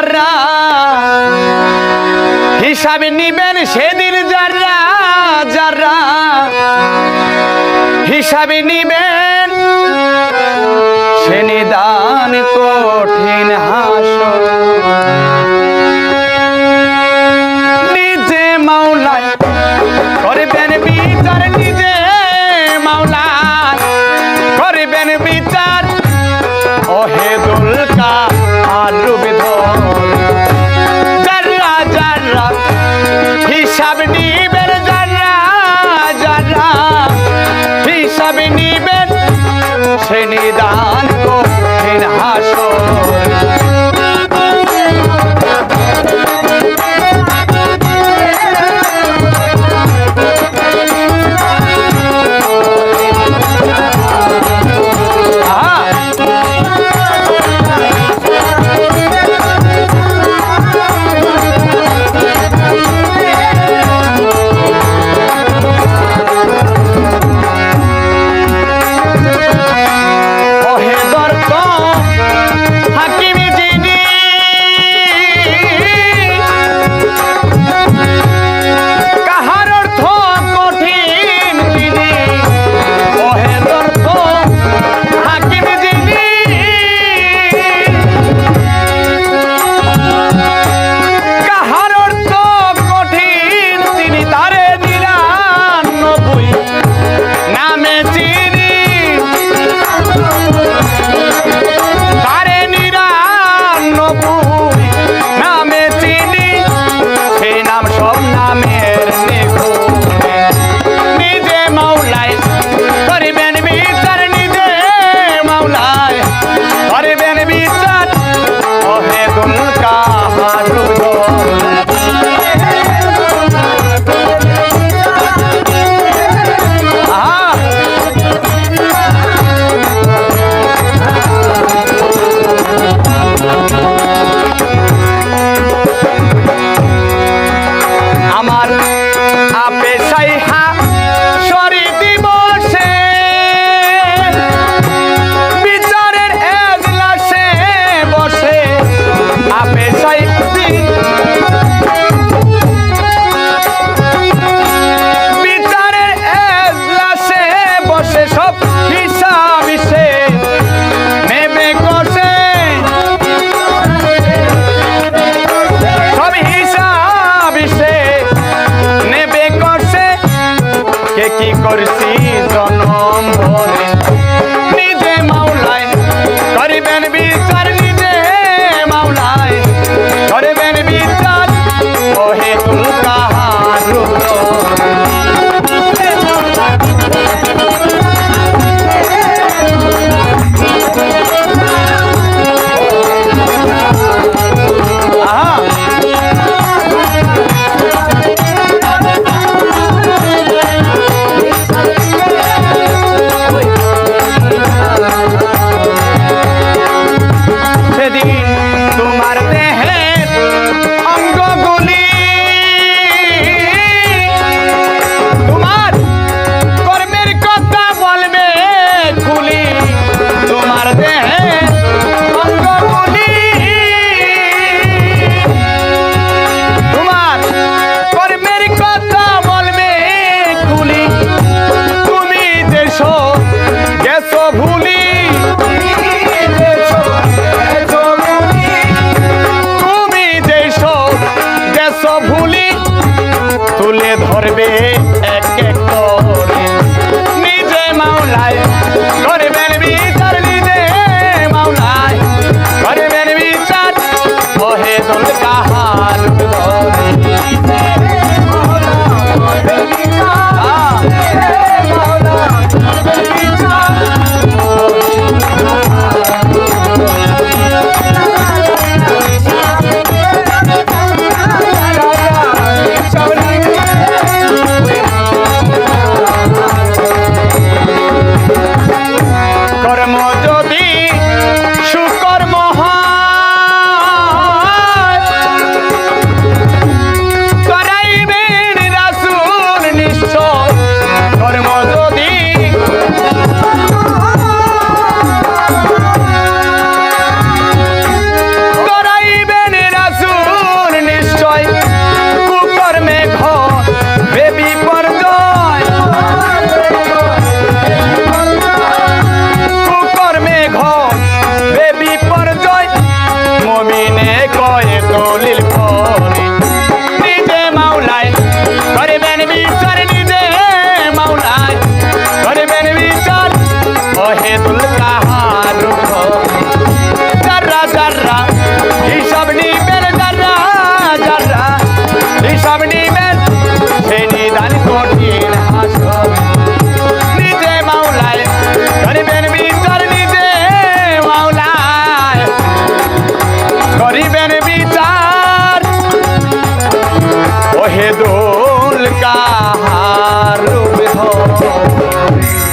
যারা হিসাব নিবেন সেদিন যারা যারা হিসাব নিবেন সে নিদান কঠিন হাসর নিজে মাওলায় করবেন বিচার নিজে মাওলায় করবেন বিচার ওহে দুলকা আর রুবিধর যারা যারা হিসাব নিবেন যারা যারা হিসাব নিবেন সে নিদান কঠিন হাসর কি করছি জনম ভরে নিজে মাওলায় করিবেন বিচার নিজে মাওলায় করিবেন বিচার ওহে তুলকা দলিল পরে নিজে মাওলায় করিবেন বিচার নিজে মাওলায় করিবেন বিচার ওহেদুল কাহার জাররা জাররা হিসাব নিবেন জাররা জাররা হিসাব নিবেন সেই নিদান কঠিন হাসর নিজে মাওলায় করিবেন বিচার নিজে মাওলায় করিবেন বিচার ওহেদুল কাহার রূপ ধরে